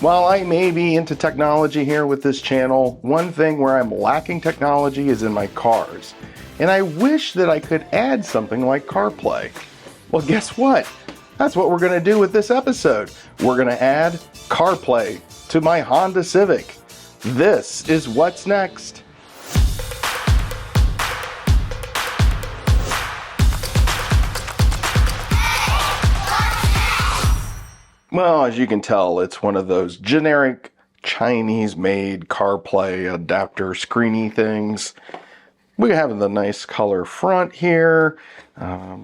While I may be into technology here with this channel, one thing where I'm lacking technology is in my cars. And I wish that I could add something like CarPlay. Well, guess what? That's what we're going to do with this episode. We're going to add CarPlay to my Honda Civic. This is what's next. Well, as you can tell, it's one of those generic Chinese-made CarPlay adapter screeny things. We have the nice color front here,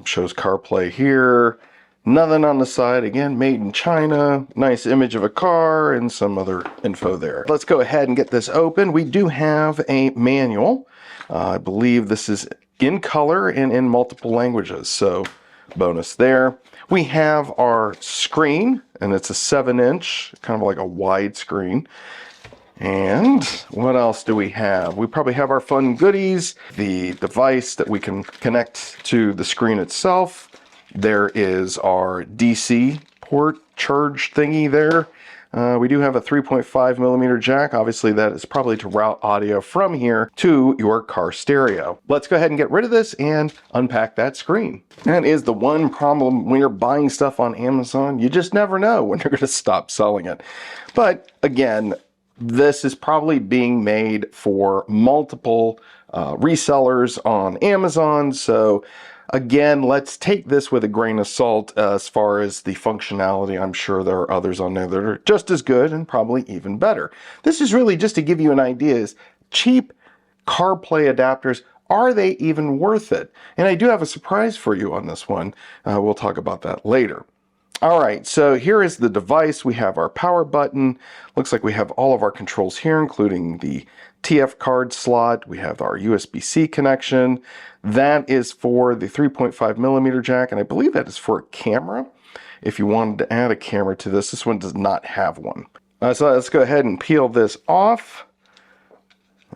shows CarPlay here, nothing on the side, again, made in China, nice image of a car, and some other info there. Let's go ahead and get this open. We do have a manual. I believe this is in color and in multiple languages, so bonus there. We have our screen, and it's a 7-inch, kind of like a wide screen. And what else do we have? We probably have our fun goodies, the device that we can connect to the screen itself. There is our DC port charge thingy there. We do have a 3.5 millimeter jack. Obviously that is probably to route audio from here to your car stereo. Let's go ahead and get rid of this and unpack that screen. That is the one problem when you're buying stuff on Amazon. You just never know when they're going to stop selling it. But again, this is probably being made for multiple resellers on Amazon. So again, let's take this with a grain of salt as far as the functionality. I'm sure there are others on there that are just as good and probably even better. This is really just to give you an idea. Is cheap CarPlay adapters, are they even worth it? And I do have a surprise for you on this one. We'll talk about that later. All right, so here is the device. We have our power button. Looks like we have all of our controls here, including the TF card slot. We have our USB-C connection. That is for the 3.5 millimeter jack, and I believe that is for a camera. If you wanted to add a camera to this, this one does not have one. So let's go ahead and peel this off.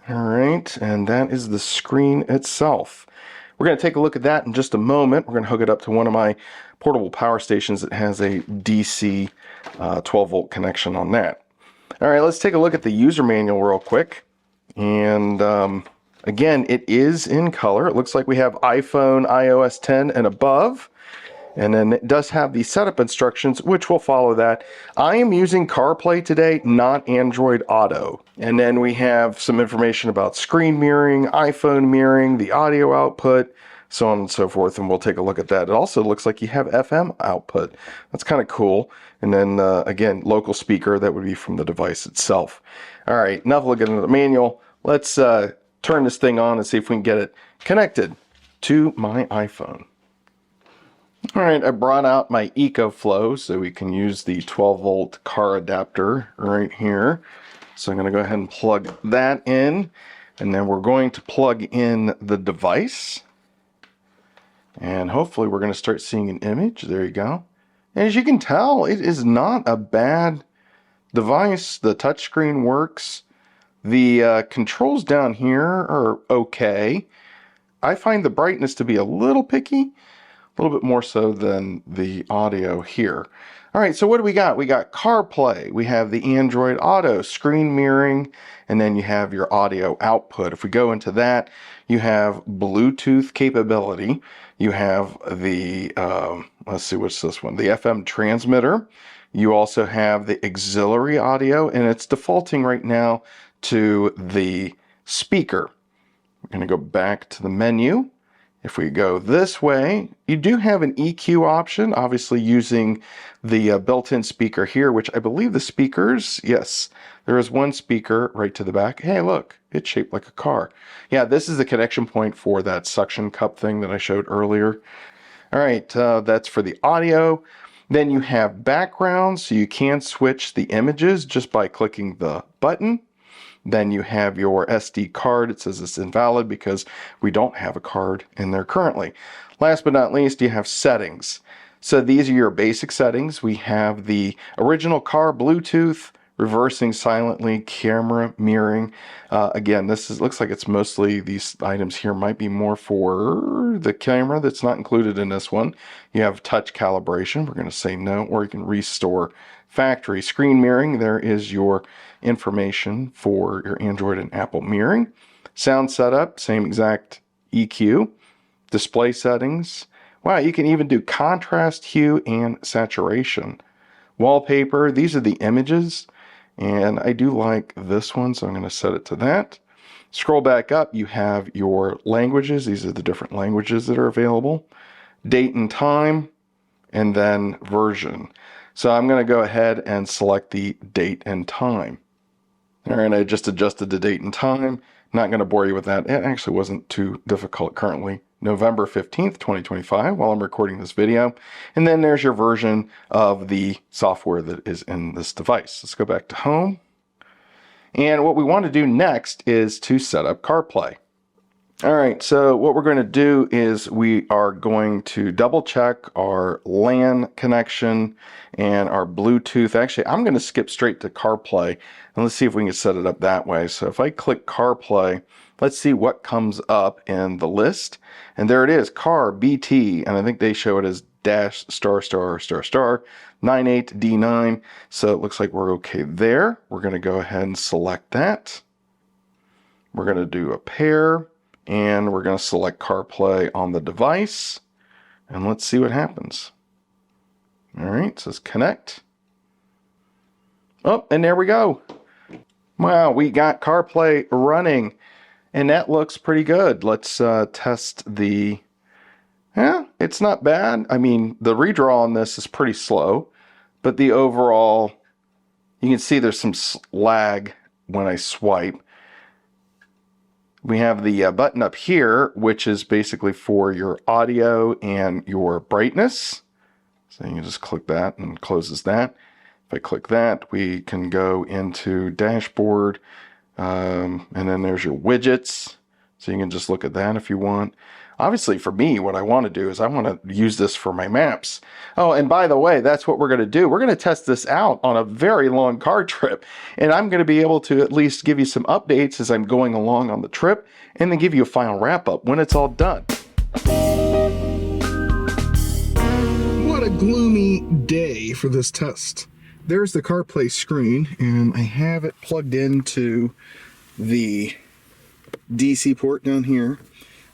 All right, and that is the screen itself. We're going to take a look at that in just a moment. We're going to hook it up to one of my portable power stations that has a DC 12 volt connection on that. All right, let's take a look at the user manual real quick. And again, it is in color. It looks like we have iPhone, iOS 10 and above. And then it does have the setup instructions, which will follow that. I am using CarPlay today, not Android Auto. And then we have some information about screen mirroring, iPhone mirroring, the audio output, so on and so forth, and we'll take a look at that. It also looks like you have FM output. That's kind of cool. And then, again, local speaker, that would be from the device itself. All right, enough looking at the manual. Let's turn this thing on and see if we can get it connected to my iPhone. All right, I brought out my EcoFlow so we can use the 12 volt car adapter right here. So I'm going to go ahead and plug that in, and then we're going to plug in the device. And hopefully we're going to start seeing an image. There you go. And as you can tell, it is not a bad device. The touchscreen works. The controls down here are okay. I find the brightness to be a little picky. A little bit more so than the audio here. All right, so what do we got? We got CarPlay, we have the Android Auto, screen mirroring, and then you have your audio output. If we go into that, you have Bluetooth capability. You have the, let's see, what's this one? The FM transmitter. You also have the auxiliary audio, and it's defaulting right now to the speaker. We're gonna go back to the menu. If we go this way, you do have an EQ option, obviously using the built-in speaker here, which I believe the speakers, yes, there is one speaker right to the back. Hey, look, it's shaped like a car. Yeah, this is the connection point for that suction cup thing that I showed earlier. All right, that's for the audio. Then you have background, so you can switch the images just by clicking the button. Then you have your SD card. It says it's invalid because we don't have a card in there currently. Last but not least, you have settings. So these are your basic settings. We have the original car Bluetooth, reversing silently, camera mirroring. Again, looks like it's mostly, these items here might be more for the camera that's not included in this one. You have touch calibration. We're going to say no, or you can restore factory. Screen mirroring, there is your information for your Android and Apple mirroring. Sound setup, same exact EQ. Display settings. Wow, you can even do contrast, hue, and saturation. Wallpaper, these are the images, and I do like this one, so I'm going to set it to that. Scroll back up, you have your languages. These are the different languages that are available. Date and time, and then version. So I'm going to go ahead and select the date and time. All right, I just adjusted the date and time. Not going to bore you with that. It actually wasn't too difficult. Currently November 15th, 2025, while I'm recording this video. And then there's your version of the software that is in this device. Let's go back to home. And what we want to do next is to set up CarPlay. All right, so what we're going to do is we are going to double check our LAN connection and our Bluetooth. Actually, I'm going to skip straight to CarPlay, and let's see if we can set it up that way. So if I click CarPlay, let's see what comes up in the list. And there it is, car BT, and I think they show it as dash star star star star 98D9. So it looks like we're okay there. We're going to go ahead and select that. We're going to do a pair. And we're going to select CarPlay on the device. And let's see what happens. All right, it says connect. Oh, and there we go. Wow, we got CarPlay running. And that looks pretty good. Let's test the... Yeah, it's not bad. I mean, the redraw on this is pretty slow. But the overall... You can see there's some lag when I swipe. We have the button up here, which is basically for your audio and your brightness. So you can just click that and it closes that. If I click that, we can go into dashboard, and then there's your widgets. So you can just look at that if you want. Obviously, for me, what I want to do is I want to use this for my maps. Oh, and by the way, that's what we're going to do. We're going to test this out on a very long car trip. And I'm going to be able to at least give you some updates as I'm going along on the trip, and then give you a final wrap-up when it's all done. What a gloomy day for this test. There's the CarPlay screen, and I have it plugged into the DC port down here.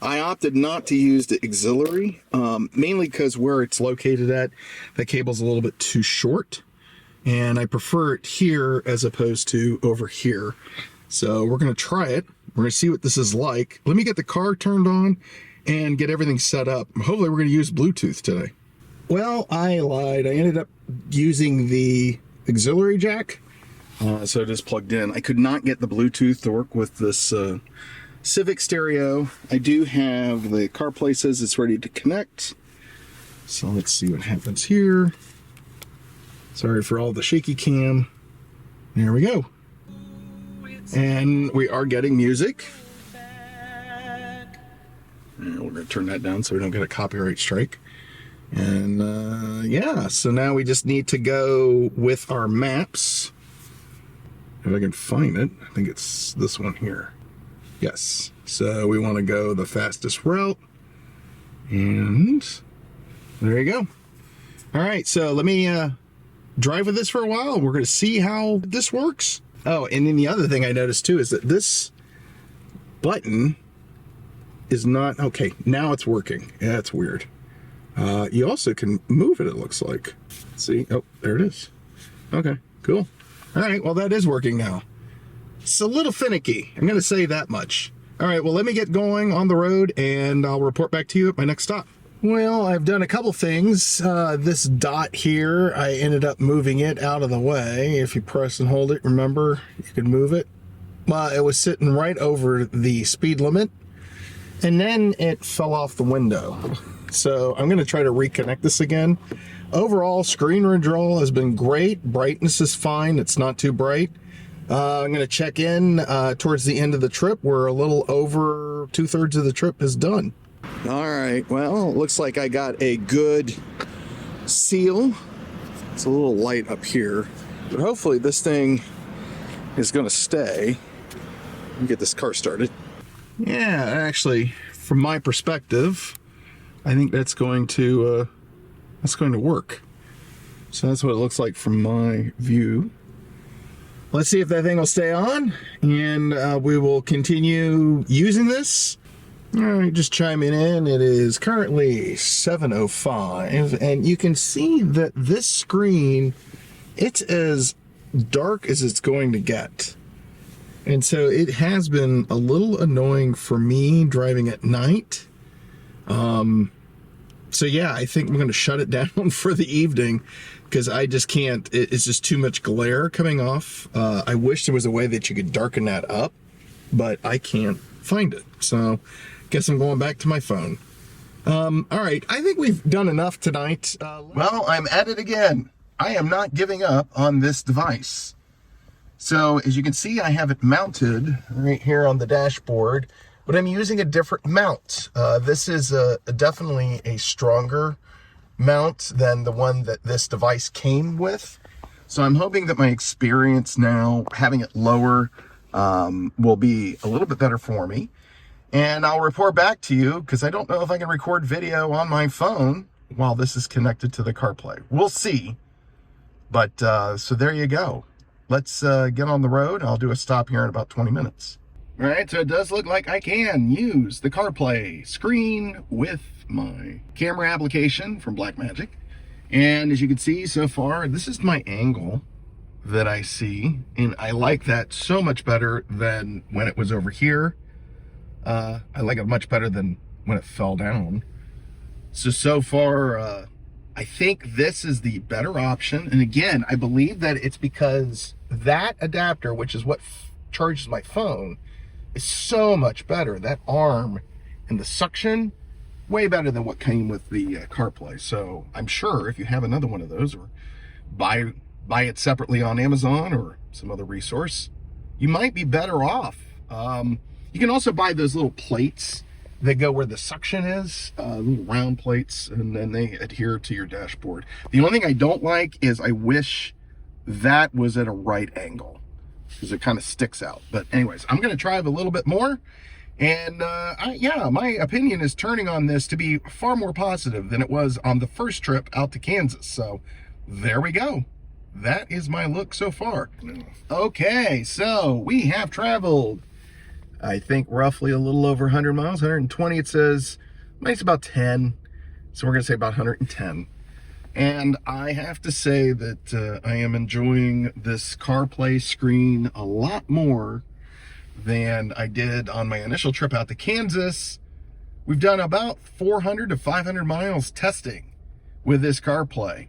I opted not to use the auxiliary, mainly because where it's located at, the cable's a little bit too short. And I prefer it here as opposed to over here. So we're going to try it. We're going to see what this is like. Let me get the car turned on and get everything set up. Hopefully we're going to use Bluetooth today. Well, I lied. I ended up using the auxiliary jack. So it is plugged in. I could not get the Bluetooth to work with this Civic stereo. I do have the CarPlay says it's ready to connect. So let's see what happens here. Sorry for all the shaky cam. There we go. And we are getting music. And we're going to turn that down so we don't get a copyright strike. And yeah, so now we just need to go with our maps. If I can find it, I think it's this one here. Yes, so we want to go the fastest route, and there you go. All right, so let me drive with this for a while. We're going to see how this works. Oh, and then the other thing I noticed too is that this button is not, okay, now it's working. Yeah, that's weird. You also can move it, it looks like. See, oh, there it is. Okay, cool. All right, well, that is working now. It's a little finicky, I'm going to say that much. All right, well, let me get going on the road, and I'll report back to you at my next stop. Well, I've done a couple things. This dot here, I ended up moving it out of the way. If you press and hold it, remember, you can move it. Well, it was sitting right over the speed limit, and then it fell off the window. So I'm going to try to reconnect this again. Overall, screen redraw has been great. Brightness is fine. It's not too bright. I'm going to check in towards the end of the trip. We're a little over 2/3 of the trip is done. All right, well, it looks like I got a good seal. It's a little light up here. But hopefully this thing is going to stay. Let me get this car started. Yeah, actually, from my perspective, I think that's going to work. So that's what it looks like from my view. Let's see if that thing will stay on, and we will continue using this. All right, just chiming in. It is currently 7:05, and you can see that this screen, it's as dark as it's going to get. And so it has been a little annoying for me driving at night. So yeah, I think I'm going to shut it down for the evening because I just can't, it's just too much glare coming off. I wish there was a way that you could darken that up, but I can't find it. So guess I'm going back to my phone. All right, I think we've done enough tonight. Well, I'm at it again. I am not giving up on this device. So as you can see, I have it mounted right here on the dashboard, but I'm using a different mount. This is definitely a stronger mount than the one that this device came with. So I'm hoping that my experience now, having it lower, will be a little bit better for me. And I'll report back to you, because I don't know if I can record video on my phone while this is connected to the CarPlay. We'll see. But so there you go. Let's get on the road. I'll do a stop here in about 20 minutes. All right, so it does look like I can use the CarPlay screen with my camera application from Blackmagic. And as you can see so far, this is my angle that I see. And I like that so much better than when it was over here. I like it much better than when it fell down. So far, I think this is the better option. And again, I believe that it's because that adapter, which is what charges my phone, is so much better. That arm and the suction, way better than what came with the CarPlay. So I'm sure if you have another one of those, or buy it separately on Amazon or some other resource, you might be better off. You can also buy those little plates that go where the suction is, little round plates, and then they adhere to your dashboard. The only thing I don't like is I wish that was at a right angle, because it kind of sticks out. But anyways, I'm going to drive a little bit more, and yeah, my opinion is turning on this to be far more positive than it was on the first trip out to Kansas. So there we go. That is my look so far. Okay, so we have traveled, I think, roughly a little over 100 miles, 120 it says. It's about 10, so we're gonna say about 110. And I have to say that I am enjoying this CarPlay screen a lot more than I did on my initial trip out to Kansas. We've done about 400 to 500 miles testing with this CarPlay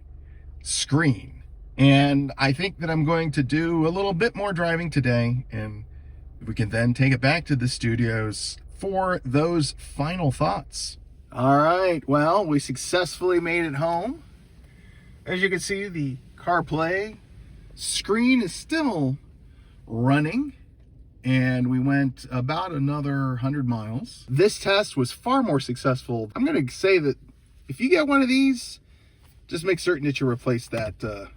screen. And I think that I'm going to do a little bit more driving today, and we can then take it back to the studios for those final thoughts. All right, well, we successfully made it home. As you can see, the CarPlay screen is still running, and we went about another 100 miles. This test was far more successful. I'm going to say that if you get one of these, just make certain that you replace that, the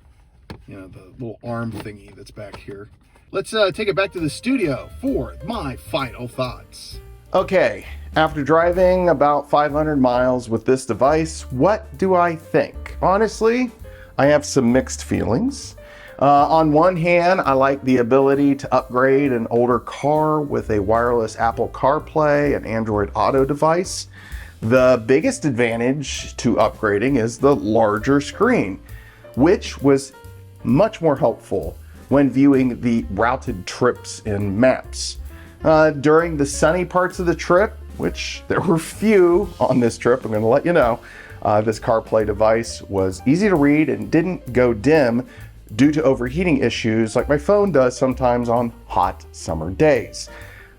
little arm thingy that's back here. Let's take it back to the studio for my final thoughts. Okay, after driving about 500 miles with this device, what do I think? Honestly, I have some mixed feelings. On one hand, I like the ability to upgrade an older car with a wireless Apple CarPlay and Android Auto device. The biggest advantage to upgrading is the larger screen, which was much more helpful when viewing the routed trips in maps. During the sunny parts of the trip, which there were few on this trip, I'm going to let you know, this CarPlay device was easy to read and didn't go dim due to overheating issues like my phone does sometimes on hot summer days.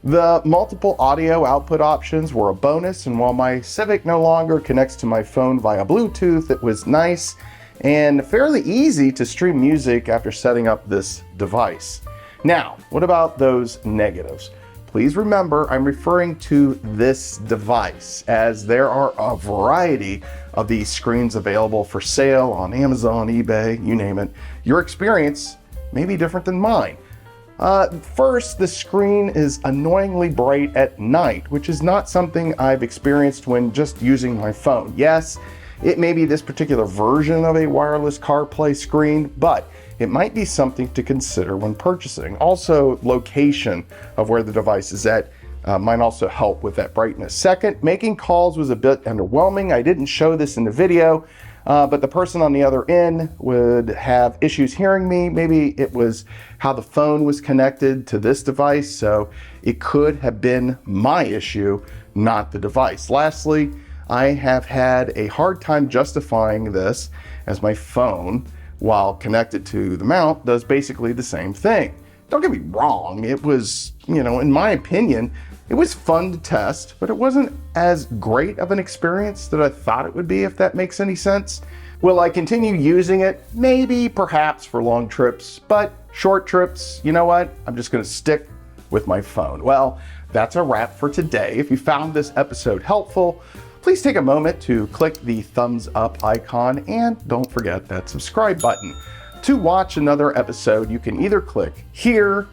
The multiple audio output options were a bonus, and while my Civic no longer connects to my phone via Bluetooth, it was nice and fairly easy to stream music after setting up this device. Now, what about those negatives? Please remember, I'm referring to this device, as there are a variety of these screens available for sale on Amazon, eBay, you name it. Your experience may be different than mine. First, the screen is annoyingly bright at night, which is not something I've experienced when just using my phone. Yes, it may be this particular version of a wireless CarPlay screen, but it might be something to consider when purchasing. Also, location of where the device is at might also help with that brightness. Second, making calls was a bit underwhelming. I didn't show this in the video, but the person on the other end would have issues hearing me. Maybe it was how the phone was connected to this device, so it could have been my issue, not the device. Lastly, I have had a hard time justifying this as my phone, while connected to the mount, does basically the same thing. Don't get me wrong, it was, in my opinion, it was fun to test, but it wasn't as great of an experience that I thought it would be, if that makes any sense. Will I continue using it? Maybe, perhaps for long trips, but short trips, you know what? I'm just gonna stick with my phone. Well, that's a wrap for today. If you found this episode helpful, please take a moment to click the thumbs up icon and don't forget that subscribe button. To watch another episode, you can either click here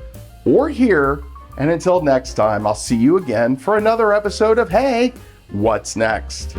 or here. And until next time, I'll see you again for another episode of Hey, What's Next?